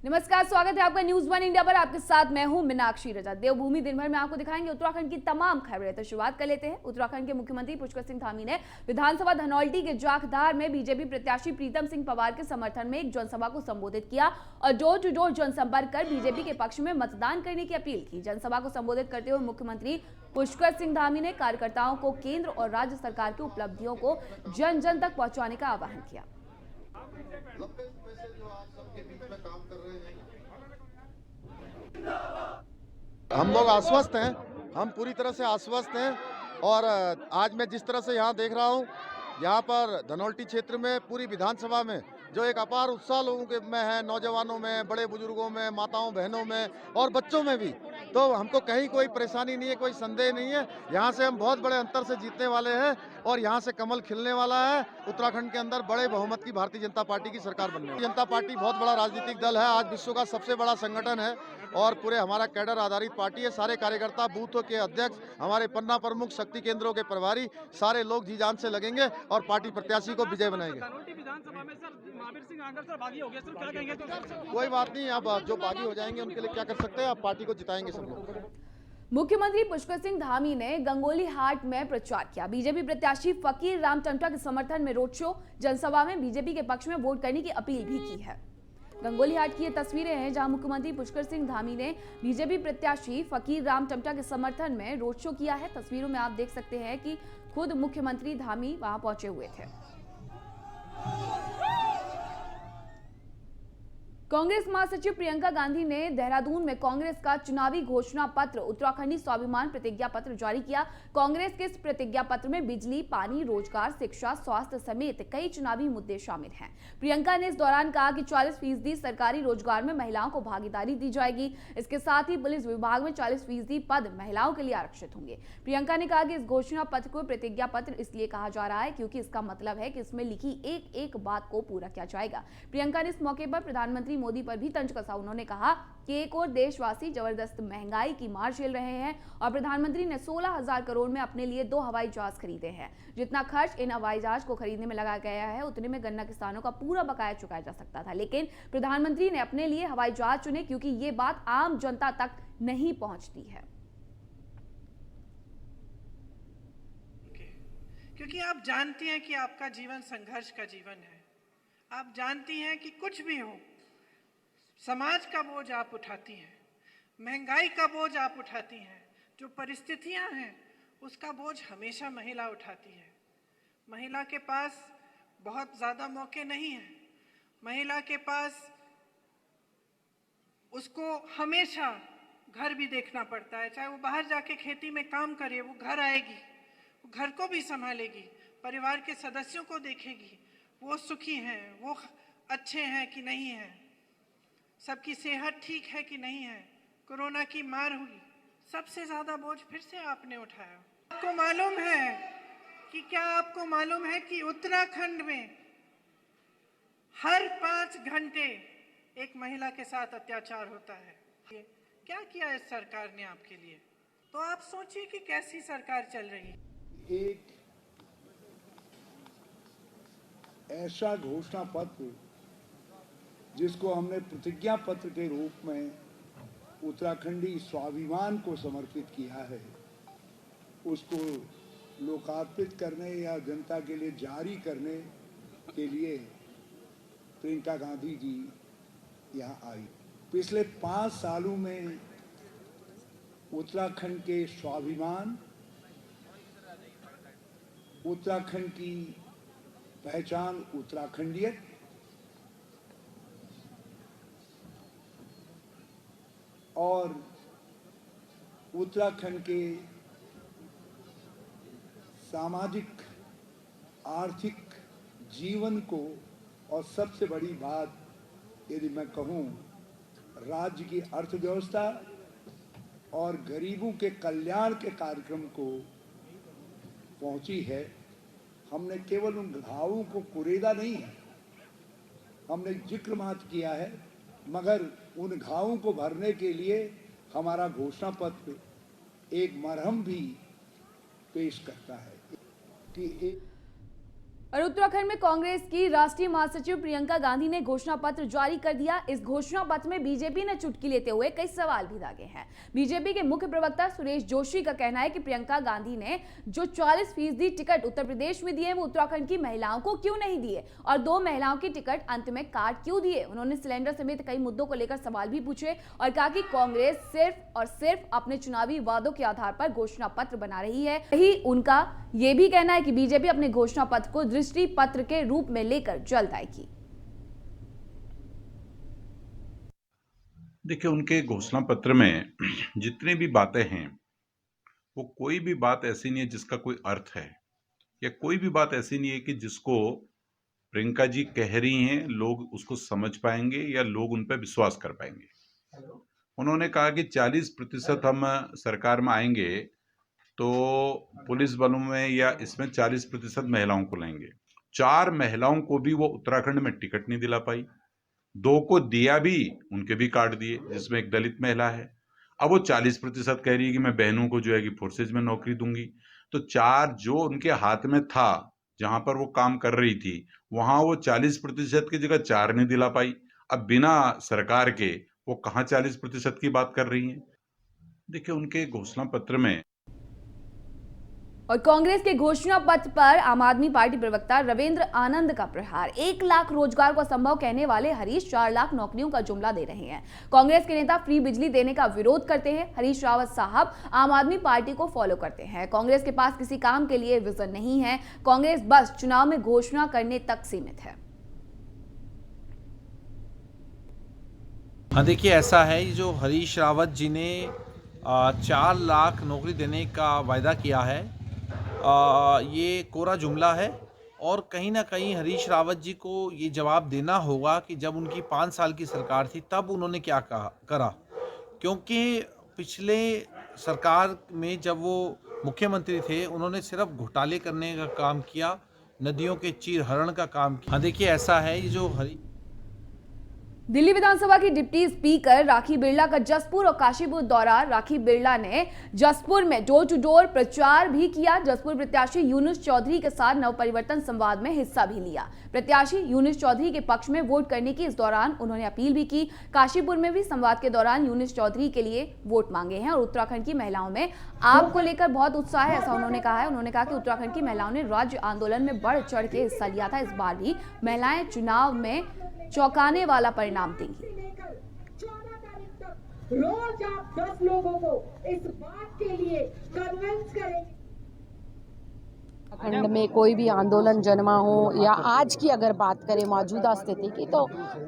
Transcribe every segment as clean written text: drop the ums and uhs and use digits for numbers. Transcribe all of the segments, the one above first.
नमस्कार, स्वागत है आपका न्यूज वन इंडिया पर। आपके साथ मैं हूं मीनाक्षी रजत। देवभूमि दिन भर में आपको दिखाएंगे उत्तराखंड की तमाम खबरें। तो शुरुआत कर लेते हैं। उत्तराखंड के मुख्यमंत्री पुष्कर सिंह धामी ने विधानसभा धनौल्टी के जाखधार में बीजेपी प्रत्याशी प्रीतम सिंह पंवार के समर्थन में एक जनसभा को संबोधित किया और डोर टू डोर जनसंपर्क कर बीजेपी के पक्ष में मतदान करने की अपील की। जनसभा को संबोधित करते हुए मुख्यमंत्री पुष्कर सिंह धामी ने कार्यकर्ताओं को केंद्र और राज्य सरकार की उपलब्धियों को जन जन तक पहुंचाने का आह्वान किया। हम लोग आश्वस्त हैं, हम पूरी तरह से आश्वस्त हैं। और आज मैं जिस तरह से यहाँ देख रहा हूँ, यहाँ पर धनौल्टी क्षेत्र में पूरी विधानसभा में जो एक अपार उत्साह लोगों के में है, नौजवानों में, बड़े बुजुर्गों में, माताओं बहनों में और बच्चों में भी, तो हमको कहीं कोई परेशानी नहीं है, कोई संदेह नहीं है। यहाँ से हम बहुत बड़े अंतर से जीतने वाले हैं और यहाँ से कमल खिलने वाला है। उत्तराखंड के अंदर बड़े बहुमत की भारतीय जनता पार्टी की सरकार बनने वाली है। जनता पार्टी बहुत बड़ा राजनीतिक दल है, आज विश्व का सबसे बड़ा संगठन है और पूरे हमारा कैडर आधारित पार्टी है। सारे कार्यकर्ता, बूथों के अध्यक्ष, हमारे पन्ना प्रमुख, शक्ति केंद्रों के प्रभारी, सारे लोग जी जान से लगेंगे और पार्टी प्रत्याशी को विजय बनाएंगे। कोई बात नहीं, अब जो बागी हो जाएंगे उनके लिए क्या कर सकते हैं, आप पार्टी को जिताएंगे सब लोग। मुख्यमंत्री पुष्कर सिंह धामी ने गंगोली हाट में प्रचार किया। बीजेपी प्रत्याशी फकीर राम टंटा के समर्थन में रोड शो, जनसभा में बीजेपी के पक्ष में वोट करने की अपील भी की है। गंगोली हाट की ये तस्वीरें हैं जहां मुख्यमंत्री पुष्कर सिंह धामी ने बीजेपी प्रत्याशी फकीर राम टंटा के समर्थन में रोड शो किया है। तस्वीरों में आप देख सकते हैं कि खुद मुख्यमंत्री धामी वहां पहुंचे हुए थे। कांग्रेस महासचिव प्रियंका गांधी ने देहरादून में कांग्रेस का चुनावी घोषणा पत्र उत्तराखंडी स्वाभिमान प्रतिज्ञा पत्र जारी किया। कांग्रेस के इस प्रतिज्ञा पत्र में बिजली, पानी, रोजगार, शिक्षा, स्वास्थ्य समेत कई चुनावी मुद्दे शामिल हैं। प्रियंका ने इस दौरान कहा कि 40% सरकारी रोजगार में महिलाओं को भागीदारी दी जाएगी। इसके साथ ही पुलिस विभाग में 40% पद महिलाओं के लिए आरक्षित होंगे। प्रियंका ने कहा कि इस घोषणा पत्र को प्रतिज्ञा पत्र इसलिए कहा जा रहा है क्योंकि इसका मतलब है कि इसमें लिखी एक एक बात को पूरा किया जाएगा। प्रियंका ने इस मौके पर प्रधानमंत्री मोदी पर भी तंज कसा। उन्होंने कहा कि एक और देशवासी जबरदस्त महंगाई की मार झेल रहे हैं और प्रधानमंत्री ने 16,000 करोड़ में अपने लिए 2 हवाई जहाज खरीदे हैं। जितना खर्च इन हवाई जहाज को खरीदने में लगाया गया है उतने में गन्ना किसानों का पूरा बकाया चुकाया जा सकता था, लेकिन प्रधानमंत्री ने अपने लिए हवाई जहाज चुने क्योंकि ये बात आम जनता तक नहीं पहुंचती है। क्योंकि आप जानती हैं कि आपका जीवन संघर्ष का जीवन है। आप जानती हैं कि कुछ भी हो, समाज का बोझ आप उठाती हैं, महंगाई का बोझ आप उठाती हैं, जो परिस्थितियां हैं उसका बोझ हमेशा महिला उठाती है। महिला के पास बहुत ज़्यादा मौके नहीं हैं। महिला के पास उसको हमेशा घर भी देखना पड़ता है। चाहे वो बाहर जाके खेती में काम करे, वो घर आएगी, वो घर को भी संभालेगी, परिवार के सदस्यों को देखेगी, वो सुखी हैं, वो अच्छे हैं कि नहीं हैं, सबकी सेहत ठीक है कि नहीं है, कोरोना की मार हुई, सबसे ज्यादा बोझ फिर से आपने उठाया। आपको मालूम है कि आपको मालूम है कि उत्तराखंड में हर 5 घंटे एक महिला के साथ अत्याचार होता है। क्या किया इस सरकार ने आपके लिए? तो आप सोचिए कि कैसी सरकार चल रही है। एक ऐसा घोषणा पत्र जिसको हमने प्रतिज्ञा पत्र के रूप में उत्तराखंडी स्वाभिमान को समर्पित किया है, उसको लोकार्पित करने या जनता के लिए जारी करने के लिए प्रियंका गांधी जी यहाँ आई। पिछले 5 सालों में उत्तराखंड के स्वाभिमान, उत्तराखंड की पहचान, उत्तराखंडियत और उत्तराखंड के सामाजिक आर्थिक जीवन को, और सबसे बड़ी बात यदि मैं कहूँ, राज्य की अर्थव्यवस्था और गरीबों के कल्याण के कार्यक्रम को पहुँची है। हमने केवल उन घावों को कुरेदा नहीं है, हमने जिक्र मात्र किया है, मगर उन घावों को भरने के लिए हमारा घोषणा पत्र एक मरहम भी पेश करता है कि और उत्तराखंड में कांग्रेस की राष्ट्रीय महासचिव प्रियंका गांधी ने घोषणा पत्र जारी कर दिया। इस घोषणा पत्र में बीजेपी ने चुटकी लेते हुए कई सवाल भी दागे हैं। बीजेपी के मुख्य प्रवक्ता सुरेश जोशी का कहना है कि प्रियंका गांधी ने जो 40% टिकट उत्तर प्रदेश में दिए वो उत्तराखंड की महिलाओं को क्यों नहीं दिए और 2 महिलाओं के टिकट अंत में काट क्यों दिए। उन्होंने सिलेंडर समेत कई मुद्दों को लेकर सवाल भी पूछे और कहा कि कांग्रेस सिर्फ और सिर्फ अपने चुनावी वादों के आधार पर घोषणा पत्र बना रही है। यही उनका यह भी कहना है कि बीजेपी अपने घोषणा पत्र को दृष्टि पत्र के रूप में लेकर जल्द आएगी। देखिए, उनके घोषणा पत्र में जितनी भी बातें हैं वो कोई भी बात ऐसी नहीं है जिसका कोई अर्थ है, या कोई भी बात ऐसी नहीं है कि जिसको प्रियंका जी कह रही हैं लोग उसको समझ पाएंगे या लोग उन पर विश्वास कर पाएंगे। उन्होंने कहा कि 40% हम सरकार में आएंगे तो पुलिस बलों में या इसमें 40% महिलाओं को लेंगे। 4 महिलाओं को भी वो उत्तराखंड में टिकट नहीं दिला पाई, 2 को दिया भी, उनके भी काट दिए, जिसमें एक दलित महिला है। अब वो 40% कह रही है कि मैं बहनों को जो है कि फोर्सेज में नौकरी दूंगी। तो 4 जो उनके हाथ में था, जहां पर वो काम कर रही थी, वहां वो 40% की जगह 4 नहीं दिला पाई। अब बिना सरकार के वो कहां 40% की बात कर रही हैं। देखिए, उनके घोषणा पत्र में और कांग्रेस के घोषणा पत्र पर आम आदमी पार्टी प्रवक्ता रविंद्र आनंद का प्रहार। 1 लाख रोजगार को असंभव कहने वाले हरीश 4 लाख नौकरियों का जुमला दे रहे हैं। कांग्रेस के नेता फ्री बिजली देने का विरोध करते हैं। हरीश रावत साहब आम आदमी पार्टी को फॉलो करते हैं। कांग्रेस के पास किसी काम के लिए विजन नहीं है। कांग्रेस बस चुनाव में घोषणा करने तक सीमित है। हाँ, देखिए, ऐसा है, ये जो हरीश रावत जी ने 4 लाख नौकरी देने का वायदा किया है, ये कोरा जुमला है। और कहीं ना कहीं हरीश रावत जी को ये जवाब देना होगा कि जब उनकी 5 साल की सरकार थी तब उन्होंने क्या करा। क्योंकि पिछले सरकार में जब वो मुख्यमंत्री थे उन्होंने सिर्फ घोटाले करने का काम किया, नदियों के चीरहरण का काम किया। हाँ, देखिए, ऐसा है, ये जो दिल्ली विधानसभा की डिप्टी स्पीकर राखी बिरला का जसपुर और काशीपुर दौरा। राखी बिरला ने जसपुर में डोर टू डोर प्रचार भी किया। जसपुर प्रत्याशी यूनुस चौधरी के साथ नवपरिवर्तन संवाद में हिस्सा भी लिया। प्रत्याशी यूनुस चौधरी के पक्ष में वोट करने की इस दौरान उन्होंने अपील भी की। काशीपुर में भी संवाद के दौरान यूनुस चौधरी के लिए वोट मांगे हैं और उत्तराखंड की महिलाओं में आपको लेकर बहुत उत्साह है, ऐसा उन्होंने कहा है। उन्होंने कहा कि उत्तराखंड की महिलाओं ने राज्य आंदोलन में बढ़ चढ़ के हिस्सा लिया था। इस बार भी महिलाएं चुनाव में चौंकाने वाला परिणाम देंगी। 14 तारीख तक रोज आप 10 लोगों को इस बात के लिए कन्विंस करेंगे। उत्तराखंड में कोई भी आंदोलन जन्मा हो या आज की अगर बात करें मौजूदा स्थिति की, तो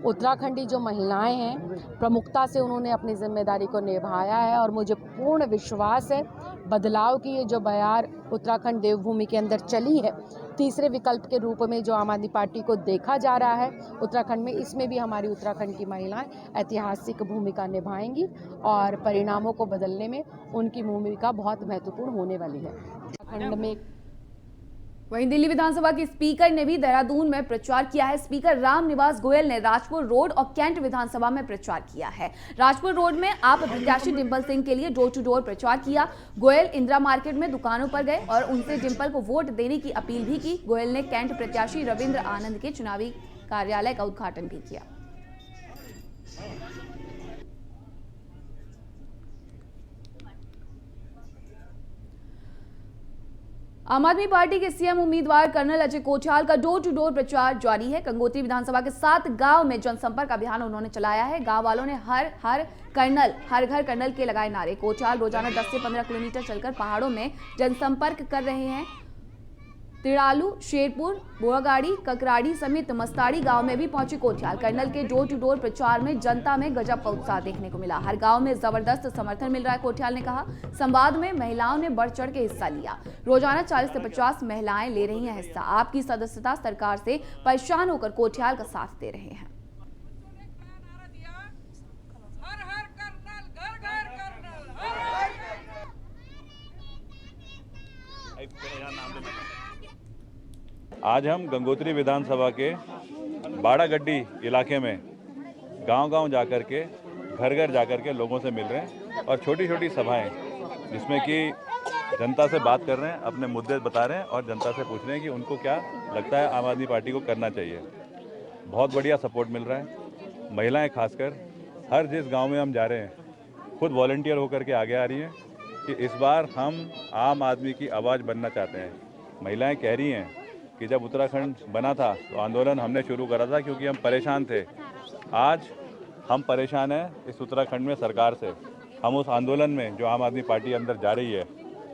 उत्तराखंडी जो महिलाएं हैं प्रमुखता से उन्होंने अपनी जिम्मेदारी को निभाया है और मुझे पूर्ण विश्वास है बदलाव की ये जो बयार उत्तराखंड देवभूमि के अंदर चली है, तीसरे विकल्प के रूप में जो आम आदमी पार्टी को देखा जा रहा है उत्तराखंड में, इसमें भी हमारी उत्तराखंड की महिलाएं ऐतिहासिक भूमिका निभाएंगी और परिणामों को बदलने में उनकी भूमिका बहुत महत्वपूर्ण होने वाली है। उत्तराखंड में वहीं दिल्ली विधानसभा के स्पीकर ने भी देहरादून में प्रचार किया है। स्पीकर रामनिवास गोयल ने राजपुर रोड और कैंट विधानसभा में प्रचार किया है। राजपुर रोड में आप प्रत्याशी डिंपल सिंह के लिए डोर टू डोर प्रचार किया। गोयल इंदिरा मार्केट में दुकानों पर गए और उनसे डिंपल को वोट देने की अपील भी की। गोयल ने कैंट प्रत्याशी रविंद्र आनंद के चुनावी कार्यालय का उद्घाटन भी किया। आम आदमी पार्टी के सीएम उम्मीदवार कर्नल अजय कोठाल का डोर टू डोर प्रचार जारी है। गंगोत्री विधानसभा के 7 गांव में जनसंपर्क अभियान उन्होंने चलाया है। गांव वालों ने हर घर कर्नल के लगाए नारे। कोठाल रोजाना 10 से 15 किलोमीटर चलकर पहाड़ों में जनसंपर्क कर रहे हैं। तिड़ालू, शेरपुर, बोआगाड़ी, ककराड़ी समेत मस्ताड़ी गांव में भी पहुंचे कोठाल। कर्नल के डोर टू डोर प्रचार में जनता में गजब का उत्साह देखने को मिला। हर गांव में जबरदस्त समर्थन मिल रहा है। कोठाल ने कहा, संवाद में महिलाओं ने बढ़ चढ़ के हिस्सा लिया। रोजाना 40 से 50 महिलाएं ले रही हैं हिस्सा। आपकी सदस्यता सरकार से परेशान होकर कोठाल का साथ दे रहे हैं। आज हम गंगोत्री विधानसभा के बाड़ागड्डी इलाके में गांव-गांव जाकर के, घर-घर जाकर के लोगों से मिल रहे हैं और छोटी-छोटी सभाएं, जिसमें कि जनता से बात कर रहे हैं, अपने मुद्दे बता रहे हैं और जनता से पूछ रहे हैं कि उनको क्या लगता है आम आदमी पार्टी को करना चाहिए। बहुत बढ़िया सपोर्ट मिल रहा है। महिलाएं खासकर हर जिस गांव में हम जा रहे हैं खुद वॉलंटियर होकर के आगे आ रही हैं कि इस बार हम आम आदमी की आवाज़ बनना चाहते हैं। महिलाएं कह रही हैं कि जब उत्तराखंड बना था तो आंदोलन हमने शुरू करा था क्योंकि हम परेशान थे। आज हम परेशान हैं इस उत्तराखंड में सरकार से। हम उस आंदोलन में जो आम आदमी पार्टी अंदर जा रही है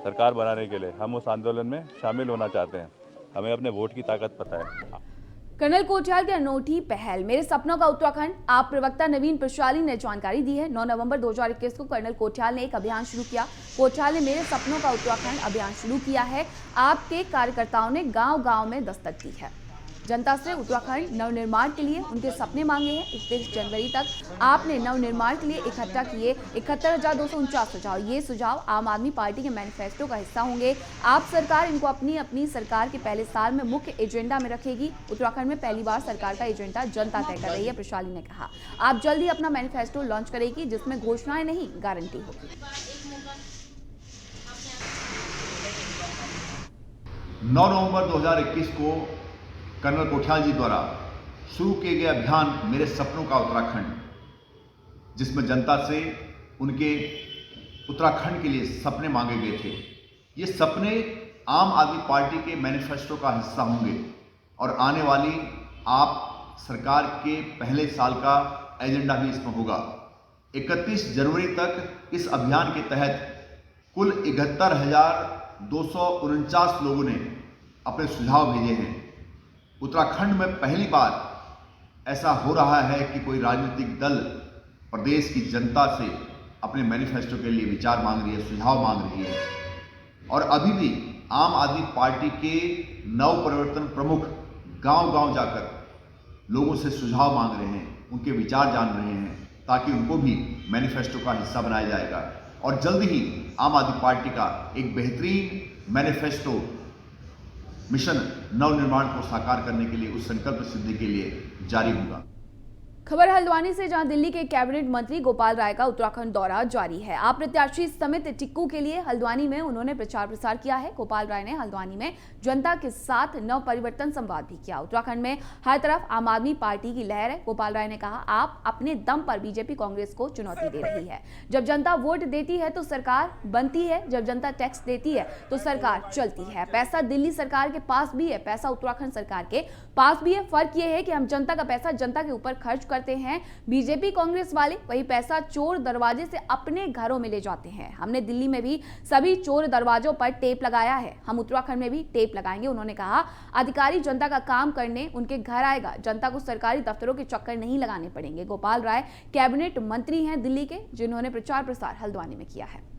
सरकार बनाने के लिए, हम उस आंदोलन में शामिल होना चाहते हैं। हमें अपने वोट की ताकत पता है। कर्नल कोठियाल की अनोखी पहल मेरे सपनों का उत्तराखंड। आप प्रवक्ता नवीन प्रशाली ने जानकारी दी है। 9 नवंबर 2021 को कर्नल कोठियाल ने एक अभियान शुरू किया। कोठियाल ने मेरे सपनों का उत्तराखंड अभियान शुरू किया है। आपके कार्यकर्ताओं ने गांव-गांव में दस्तक दी है। जनता से उत्तराखंड नवनिर्माण के लिए उनके सपने मांगे हैं। 31 जनवरी तक आपने नवनिर्माण के लिए इकट्ठा किए 71,249 सुझाव। ये सुझाव आम आदमी पार्टी के मैनिफेस्टो का हिस्सा होंगे। आप सरकार इनको अपनी सरकार के पहले साल में मुख्य एजेंडा में रखेगी। उत्तराखंड में पहली बार सरकार का एजेंडा जनता तय कर रही है, प्रशाली ने कहा। आप जल्द ही अपना मैनिफेस्टो लॉन्च करेगी जिसमें घोषणाएं नहीं गारंटी होगी। 9 नवंबर 2021 को कर्नल कोठियाल जी द्वारा शुरू किए गए अभियान मेरे सपनों का उत्तराखंड, जिसमें जनता से उनके उत्तराखंड के लिए सपने मांगे गए थे। ये सपने आम आदमी पार्टी के मैनिफेस्टो का हिस्सा होंगे और आने वाली आप सरकार के पहले साल का एजेंडा भी इसमें होगा। 31 जनवरी तक इस अभियान के तहत कुल 71,249 लोगों ने अपने सुझाव भेजे हैं। उत्तराखंड में पहली बार ऐसा हो रहा है कि कोई राजनीतिक दल प्रदेश की जनता से अपने मैनिफेस्टो के लिए विचार मांग रही है, सुझाव मांग रही है। और अभी भी आम आदमी पार्टी के नव परिवर्तन प्रमुख गांव-गांव जाकर लोगों से सुझाव मांग रहे हैं, उनके विचार जान रहे हैं, ताकि उनको भी मैनिफेस्टो का हिस्सा बनाया जाएगा। और जल्द ही आम आदमी पार्टी का एक बेहतरीन मैनिफेस्टो मिशन नवनिर्माण को साकार करने के लिए, उस संकल्प सिद्धि के लिए जारी होगा। खबर हल्द्वानी से, जहां दिल्ली के कैबिनेट मंत्री गोपाल राय का उत्तराखंड दौरा जारी है। आप प्रत्याशी समित टिक्कू के लिए हल्द्वानी में उन्होंने प्रचार प्रसार किया है। गोपाल राय ने हल्द्वानी में जनता के साथ नव परिवर्तन संवाद भी किया। उत्तराखंड में हर तरफ आम आदमी पार्टी की लहर है। गोपाल राय ने कहा, आप अपने दम पर बीजेपी कांग्रेस को चुनौती दे रही है। जब जनता वोट देती है तो सरकार बनती है, जब जनता टैक्स देती है तो सरकार चलती है। पैसा दिल्ली सरकार के पास भी है, पैसा उत्तराखंड सरकार के पास भी है। फर्क यह है कि हम जनता का पैसा जनता के ऊपर खर्च करते हैं। बीजेपी कांग्रेस वाले वही पैसा चोर दरवाजे से अपने घरों में ले जाते हैं। हमने दिल्ली में भी सभी चोर दरवाजों पर टेप लगाया है, हम उत्तराखंड में भी टेप लगाएंगे। उन्होंने कहा, अधिकारी जनता का काम करने उनके घर आएगा, जनता को सरकारी दफ्तरों के चक्कर नहीं लगाने पड़ेंगे। गोपाल राय कैबिनेट मंत्री हैं दिल्ली के, जिन्होंने प्रचार प्रसार हल्द्वानी में किया है।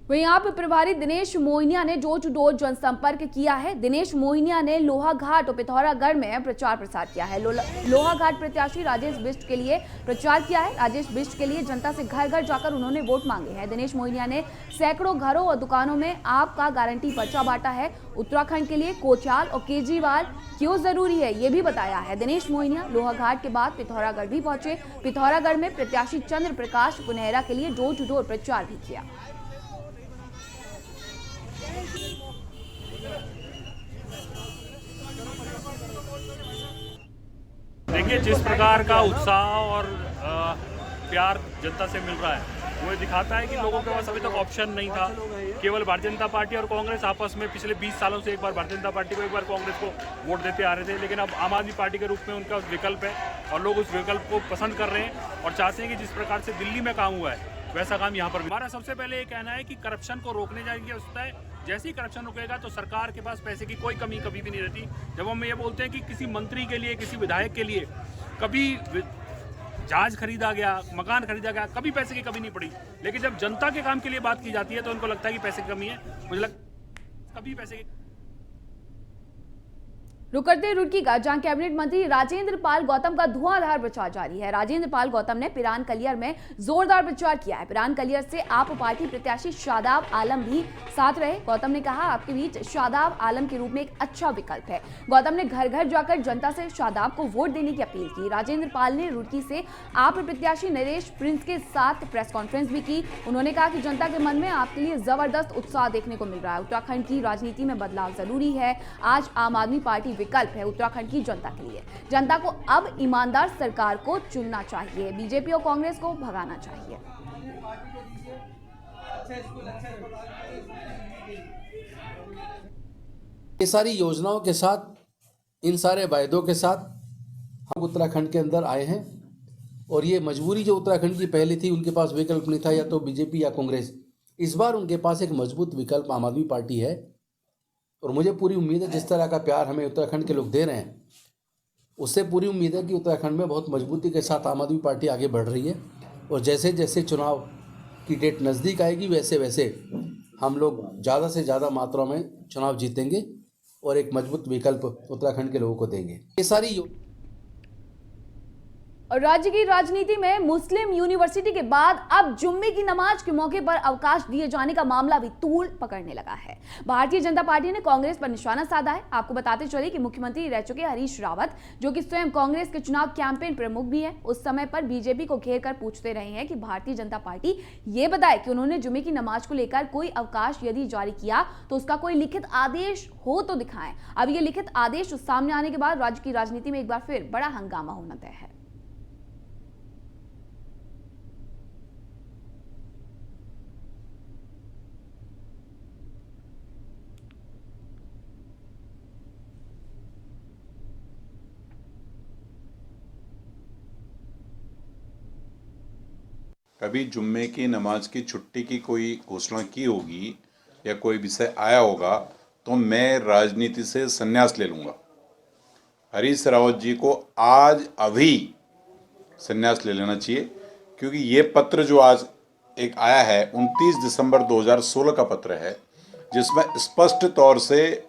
वहीं आप प्रभारी दिनेश मोहिनिया ने डोर टू डोर जनसंपर्क किया है। दिनेश मोहिनिया ने लोहाघाट और पिथौरागढ़ में प्रचार प्रसार किया है। लोहाघाट प्रत्याशी राजेश बिष्ट के लिए प्रचार किया है। राजेश बिष्ट के लिए जनता से घर घर जाकर उन्होंने वोट मांगे हैं। दिनेश मोहिनिया ने सैकड़ों घरों और दुकानों में आपका गारंटी पर्चा बांटा है। उत्तराखंड के लिए कोठियाल और केजरीवाल क्यों जरूरी है, ये भी बताया है। दिनेश मोहिनिया लोहाघाट के बाद पिथौरागढ़ भी पहुंचे। पिथौरागढ़ में प्रत्याशी चंद्र प्रकाश पुनहरा के लिए डोर टू डोर प्रचार भी किया। देखिए, जिस प्रकार का उत्साह और प्यार जनता से मिल रहा है वो दिखाता है कि लोगों के पास अभी तक ऑप्शन नहीं था। केवल भारतीय जनता पार्टी और कांग्रेस आपस में पिछले 20 सालों से एक बार भारतीय जनता पार्टी को, एक बार कांग्रेस को वोट देते आ रहे थे, लेकिन अब आम आदमी पार्टी के रूप में उनका विकल्प है और लोग उस विकल्प को पसंद कर रहे हैं और चाहते हैं कि जिस प्रकार से दिल्ली में काम हुआ है वैसा काम यहाँ पर। हमारा सबसे पहले ये कहना है कि करप्शन को रोकने जाने की आवश्यकता है। जैसे ही करप्शन रुकेगा तो सरकार के पास पैसे की कोई कमी कभी भी नहीं रहती। जब हम ये बोलते हैं कि किसी मंत्री के लिए, किसी विधायक के लिए कभी जहाज खरीदा गया, मकान खरीदा गया, कभी पैसे की कमी नहीं पड़ी, लेकिन जब जनता के काम के लिए बात की जाती है तो उनको लगता है कि पैसे की कमी है। मुझे लगता कभी पैसे की रुक करते रुड़की का, जहां कैबिनेट मंत्री राजेंद्र पाल गौतम का धुआंधार प्रचार जारी है। राजेंद्र पाल गौतम ने पिरान कलियर में जोरदार प्रचार किया है। पिरान कलियर से आप पार्टी प्रत्याशी शादाब आलम भी साथ रहे। गौतम ने कहा, आपके बीच शादाब आलम के रूप में एक अच्छा विकल्प है। गौतम ने घर घर जाकर जनता से शादाब को वोट देने की अपील की। राजेंद्र पाल ने रुड़की से आप प्रत्याशी नरेश प्रिंस के साथ प्रेस कॉन्फ्रेंस भी की। उन्होंने कहा कि जनता के मन में आपके लिए जबरदस्त उत्साह देखने को मिल रहा है। उत्तराखंड की राजनीति में बदलाव जरूरी है। आज आम आदमी पार्टी विकल्प है उत्तराखंड की जनता के लिए। जनता को अब ईमानदार सरकार को चुनना चाहिए, बीजेपी और कांग्रेस को भगाना चाहिए। ये सारी योजनाओं के साथ, इन सारे वायदों के साथ हम उत्तराखंड के अंदर आए हैं और ये मजबूरी जो उत्तराखंड की पहले थी, उनके पास विकल्प नहीं था, या तो बीजेपी या कांग्रेस। इस बार उनके पास एक मजबूत विकल्प आम आदमी पार्टी है और मुझे पूरी उम्मीद है जिस तरह का प्यार हमें उत्तराखंड के लोग दे रहे हैं, उससे पूरी उम्मीद है कि उत्तराखंड में बहुत मजबूती के साथ आम आदमी पार्टी आगे बढ़ रही है। और जैसे जैसे चुनाव की डेट नज़दीक आएगी, वैसे वैसे हम लोग ज़्यादा से ज़्यादा मात्रा में चुनाव जीतेंगे और एक मजबूत विकल्प उत्तराखंड के लोगों को देंगे। ये सारी और राज्य की राजनीति में मुस्लिम यूनिवर्सिटी के बाद अब जुम्मे की नमाज के मौके पर अवकाश दिए जाने का मामला भी तूल पकड़ने लगा है। भारतीय जनता पार्टी ने कांग्रेस पर निशाना साधा है। आपको बताते चले कि मुख्यमंत्री रह चुके हरीश रावत, जो कि स्वयं कांग्रेस के चुनाव कैंपेन प्रमुख भी है, उस समय पर बीजेपी को घेर कर पूछते रहे हैं कि भारतीय जनता पार्टी ये बताए कि उन्होंने जुम्मे की नमाज को लेकर कोई अवकाश यदि जारी किया तो उसका कोई लिखित आदेश हो तो दिखाएं। अब ये लिखित आदेश सामने आने के बाद राज्य की राजनीति में एक बार फिर बड़ा हंगामा होना तय है। कभी जुम्मे की नमाज की छुट्टी की कोई घोषणा की होगी या कोई विषय आया होगा तो मैं राजनीति से संन्यास ले लूँगा। हरीश रावत जी को आज अभी संन्यास ले लेना चाहिए, क्योंकि ये पत्र जो आज एक आया है 29 दिसंबर 2016 का पत्र है, जिसमें स्पष्ट तौर से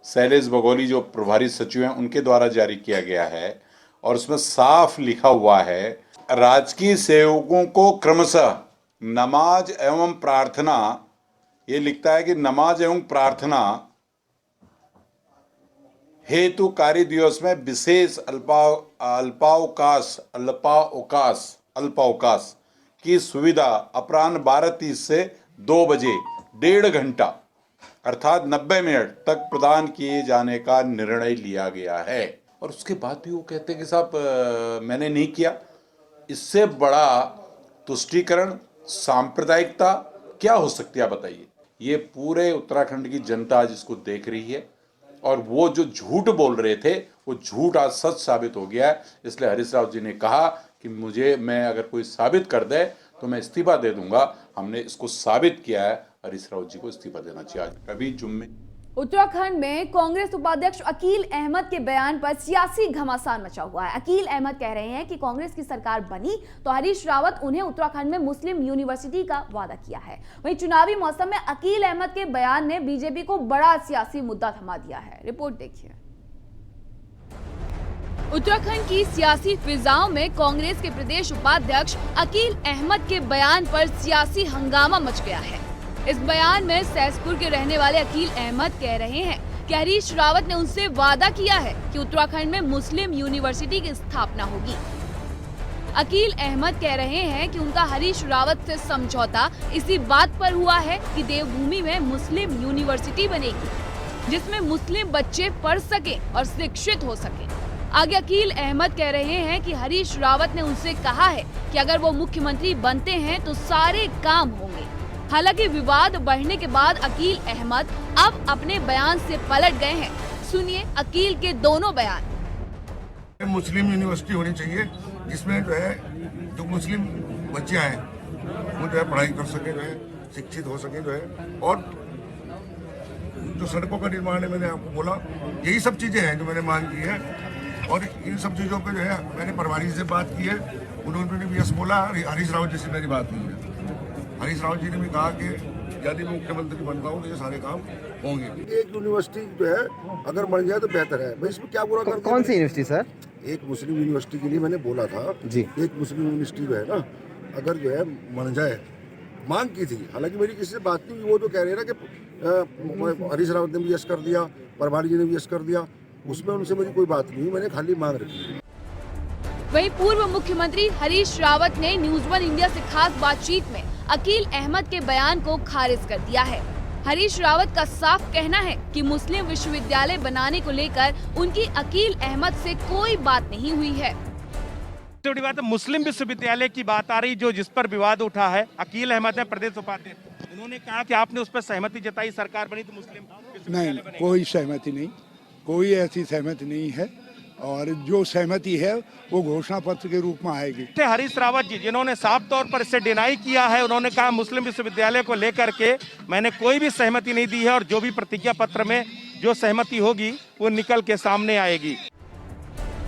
शैलेश बगोली जो प्रभारी सचिव हैं उनके द्वारा जारी किया गया है और उसमें साफ लिखा हुआ है, राजकीय सेवकों को क्रमशः नमाज एवं प्रार्थना, ये लिखता है कि नमाज एवं प्रार्थना हेतु कार्य दिवस में विशेष अल्पावकाश की सुविधा अपराह्न 12:30 से 2 बजे 1.5 घंटा अर्थात 90 मिनट तक प्रदान किए जाने का निर्णय लिया गया है। और उसके बाद भी वो कहते हैं कि साहब मैंने नहीं किया। इससे बड़ा तुष्टीकरण, सांप्रदायिकता क्या हो सकती है, आप बताइए। ये पूरे उत्तराखंड की जनता आज इसको देख रही है और वो जो झूठ बोल रहे थे वो झूठ आज सच साबित हो गया है। इसलिए हरीश रावत जी ने कहा कि मैं अगर कोई साबित कर दे तो मैं इस्तीफा दे दूंगा। हमने इसको साबित किया है, हरीश रावत जी को इस्तीफा देना चाहिए। आज कभी जुम्मे उत्तराखंड में कांग्रेस उपाध्यक्ष अकील अहमद के बयान पर सियासी घमासान मचा हुआ है। अकील अहमद कह रहे हैं कि कांग्रेस की सरकार बनी तो हरीश रावत उन्हें उत्तराखंड में मुस्लिम यूनिवर्सिटी का वादा किया है। वहीं चुनावी मौसम में अकील अहमद के बयान ने बीजेपी को बड़ा सियासी मुद्दा थमा दिया है। रिपोर्ट देखिए। उत्तराखंड की सियासी फिजाओं में कांग्रेस के प्रदेश उपाध्यक्ष अकील अहमद के बयान पर सियासी हंगामा मच गया है। इस बयान में सहसपुर के रहने वाले अकील अहमद कह रहे हैं कि हरीश रावत ने उनसे वादा किया है कि उत्तराखंड में मुस्लिम यूनिवर्सिटी की स्थापना होगी। अकील अहमद कह रहे हैं कि उनका हरीश रावत से समझौता इसी बात पर हुआ है कि देवभूमि में मुस्लिम यूनिवर्सिटी बनेगी, जिसमें मुस्लिम बच्चे पढ़ सके और शिक्षित हो सके। आगे अकील अहमद कह रहे हैं कि हरीश रावत ने उनसे कहा है कि अगर वो मुख्यमंत्री बनते हैं तो सारे काम होंगे। हालांकि विवाद बढ़ने के बाद अकील अहमद अब अपने बयान से पलट गए हैं। सुनिए अकील के दोनों बयान। मुस्लिम यूनिवर्सिटी होनी चाहिए जिसमें जो है जो मुस्लिम बच्चियां हैं वो जो है पढ़ाई कर सके, जो है शिक्षित हो सके, जो है। और जो सड़कों का निर्माण है, मैंने आपको बोला, यही सब चीजें हैं जो मैंने मांग की है। और इन सब चीजों पे जो है मैंने प्रभारी से बात की है, उन्होंने भी यस बोला। हरीश रावत जी से मेरी बात हुई है। हरीश रावत जी ने भी कहा कि यदि मैं मुख्यमंत्री बनता हूँ तो ये सारे काम होंगे। एक यूनिवर्सिटी जो है अगर बन जाए तो बेहतर है। मैं इसमें क्या बुरा कर कौन सी यूनिवर्सिटी सर? एक मुस्लिम यूनिवर्सिटी के लिए मैंने बोला था जी। एक मुस्लिम यूनिवर्सिटी जो है ना अगर जो है बन जाए, मांग की थी, हालांकि मेरी किसी से बात नहीं हुई। वो जो कह रहे हैं ना कि हरीश रावत ने भी यस कर दिया, प्रभारी जी ने भी यस कर दिया, उसमें उनसे मेरी कोई बात नहीं हुई, मैंने खाली मांग रखी। वहीं पूर्व मुख्यमंत्री हरीश रावत ने न्यूज वन इंडिया से खास बातचीत में अकील अहमद के बयान को खारिज कर दिया है। हरीश रावत का साफ कहना है कि मुस्लिम विश्वविद्यालय बनाने को लेकर उनकी अकील अहमद से कोई बात नहीं हुई है। सबसे बड़ी बात है मुस्लिम विश्वविद्यालय की बात आ रही, जो जिस पर विवाद उठा है। अकील अहमद है प्रदेश उपाध्यक्ष, उन्होंने कहा कि आपने उस पर सहमति जताई, सरकार बनी तो मुस्लिम नहीं, कोई सहमति नहीं, कोई ऐसी सहमति नहीं है और जो सहमति है वो घोषणा पत्र के रूप में आएगी। हरीश रावत जी जिन्होंने साफ तौर पर इससे डिनाई किया है, उन्होंने कहा मुस्लिम विश्वविद्यालय को लेकर के मैंने कोई भी सहमति नहीं दी है और जो भी प्रतिज्ञा पत्र में जो सहमति होगी वो निकल के सामने आएगी।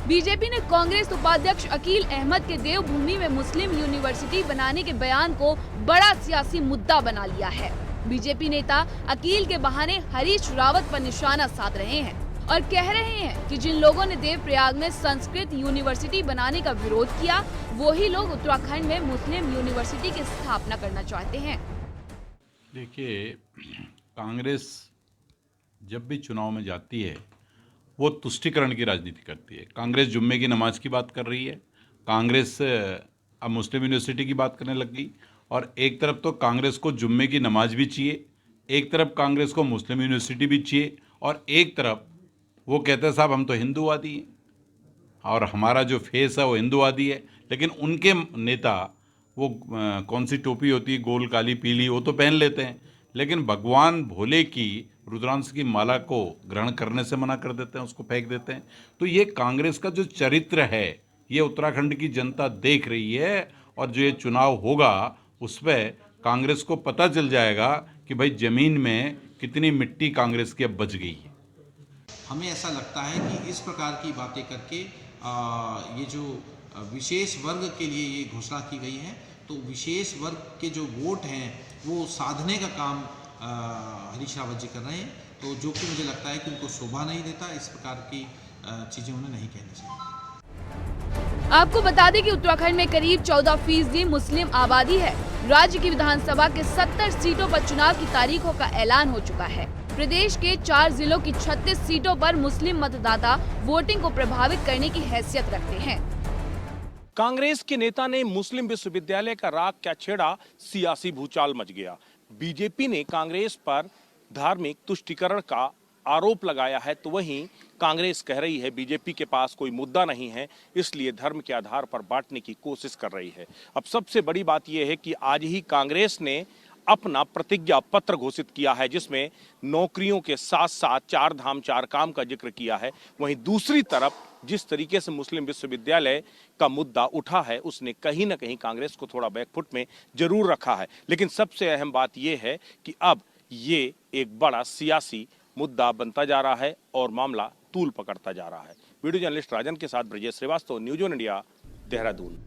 बीजेपी ने कांग्रेस उपाध्यक्ष अकील अहमद के देवभूमि में मुस्लिम यूनिवर्सिटी बनाने के बयान को बड़ा सियासी मुद्दा बना लिया है। बीजेपी नेता अकील के बहाने हरीश रावत पर निशाना साध रहे हैं और कह रहे हैं कि जिन लोगों ने देवप्रयाग में संस्कृत यूनिवर्सिटी बनाने का विरोध किया, वही लोग उत्तराखंड में मुस्लिम यूनिवर्सिटी की स्थापना करना चाहते हैं। देखिए, कांग्रेस जब भी चुनाव में जाती है वो तुष्टीकरण की राजनीति करती है। कांग्रेस जुम्मे की नमाज की बात कर रही है, कांग्रेस अब मुस्लिम यूनिवर्सिटी की बात करने लग गई। और एक तरफ तो कांग्रेस को जुम्मे की नमाज भी चाहिए, एक तरफ कांग्रेस को मुस्लिम यूनिवर्सिटी भी चाहिए, और एक तरफ वो कहते हैं साहब हम तो हिंदूवादी हैं और हमारा जो फेस है वो हिंदूवादी है। लेकिन उनके नेता वो कौन सी टोपी होती है, गोल काली पीली, वो तो पहन लेते हैं, लेकिन भगवान भोले की रुद्रांश की माला को ग्रहण करने से मना कर देते हैं, उसको फेंक देते हैं। तो ये कांग्रेस का जो चरित्र है ये उत्तराखंड की जनता देख रही है, और जो ये चुनाव होगा उस पर कांग्रेस को पता चल जाएगा कि भाई ज़मीन में कितनी मिट्टी कांग्रेस की अब बच गई है। हमें ऐसा लगता है कि इस प्रकार की बातें करके ये जो विशेष वर्ग के लिए ये घोषणा की गई है, तो विशेष वर्ग के जो वोट हैं वो साधने का काम हरीश रावत जी कर रहे हैं, तो जो कि मुझे लगता है कि उनको शोभा नहीं देता। इस प्रकार की चीज़ें उन्हें नहीं कहनी चाहिए। आपको बता दें कि उत्तराखंड में करीब 14% मुस्लिम आबादी है। राज्य की विधानसभा के 70 सीटों पर चुनाव की तारीखों का ऐलान हो चुका है। प्रदेश के 4 जिलों की 36 सीटों पर मुस्लिम मतदाता वोटिंग को प्रभावित करने की हैसियत रखते हैं। कांग्रेस के नेता ने मुस्लिम विश्वविद्यालय का राग क्या छेड़ा, सियासी भूचाल मच गया। बीजेपी ने कांग्रेस पर धार्मिक तुष्टीकरण का आरोप लगाया है, तो वहीं कांग्रेस कह रही है बीजेपी के पास कोई मुद्दा नहीं है, इसलिए धर्म के आधार पर बांटने की कोशिश कर रही है। अब सबसे बड़ी बात यह है कि आज ही कांग्रेस ने अपना प्रतिज्ञा पत्र घोषित किया है, जिसमें नौकरियों के साथ साथ 4 धाम 4 काम का जिक्र किया है। वहीं दूसरी तरफ जिस तरीके से मुस्लिम विश्वविद्यालय का मुद्दा उठा है, उसने कहीं ना कहीं कांग्रेस को थोड़ा बैकफुट में जरूर रखा है। लेकिन सबसे अहम बात यह है कि अब ये एक बड़ा सियासी मुद्दा बनता जा रहा है और मामला तूल पकड़ता जा रहा है। वीडियो जर्नलिस्ट राजन के साथ Brajesh Srivastava, news one India, Dehradun.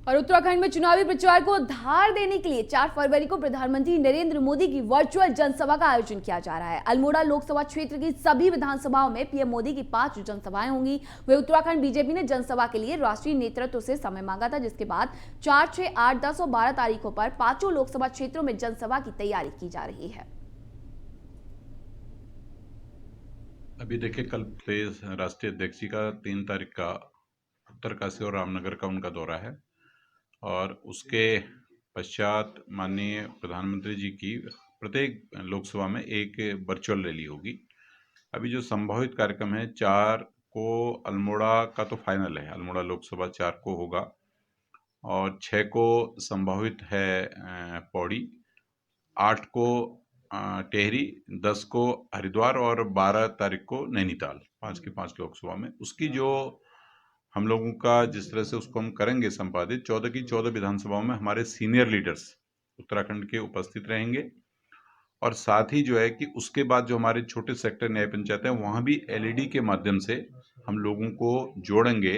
और उत्तराखंड में चुनावी प्रचार को धार देने के लिए 4 फरवरी को प्रधानमंत्री नरेंद्र मोदी की वर्चुअल जनसभा का आयोजन किया जा रहा है। अल्मोड़ा लोकसभा क्षेत्र की सभी विधानसभाओं में पीएम मोदी की 5 जनसभाएं होंगी। वहीं उत्तराखंड बीजेपी ने जनसभा के लिए राष्ट्रीय नेतृत्व से समय मांगा था, जिसके बाद 4, 6, 8, 10 और 12 तारीखों पर 5 लोकसभा क्षेत्रों में जनसभा की तैयारी की जा रही है। अभी देखिए, कल प्रदेश राष्ट्रीय अध्यक्ष जी का 3 तारीख का उत्तरकाशी और रामनगर का उनका दौरा है, और उसके पश्चात माननीय प्रधानमंत्री जी की प्रत्येक लोकसभा में एक वर्चुअल रैली होगी। अभी जो संभावित कार्यक्रम है, 4 को अल्मोड़ा का तो फाइनल है, अल्मोड़ा लोकसभा 4 को होगा, और 6 को संभावित है पौड़ी, 8 को टेहरी, 10 को हरिद्वार और 12 तारीख को नैनीताल, 5 की 5 लोकसभा में। उसकी जो हम लोगों का जिस तरह से उसको हम करेंगे संपादित, 14 की 14 विधानसभाओं में हमारे सीनियर लीडर्स उत्तराखंड के उपस्थित रहेंगे, और साथ ही जो है कि उसके बाद जो हमारे छोटे सेक्टर न्याय पंचायत हैं, वहाँ भी एलईडी के माध्यम से हम लोगों को जोड़ेंगे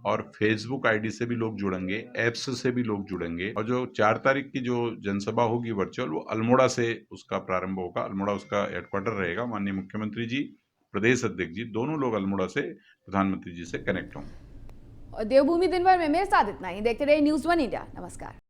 और फेसबुक आईडी से भी लोग जुड़ेंगे, ऐप्स से भी लोग जुड़ेंगे। और जो 4 तारीख की जो जनसभा होगी वर्चुअल, वो अल्मोड़ा से उसका प्रारंभ होगा। अल्मोड़ा उसका हेडक्वार्टर रहेगा। माननीय मुख्यमंत्री जी, प्रदेश अध्यक्ष जी, दोनों लोग अल्मोड़ा से प्रधानमंत्री जी से कनेक्ट होंगे। और देवभूमि दिन भर में मेरे साथ इतना ही। देखते रहिए न्यूज़ 1 इंडिया। नमस्कार।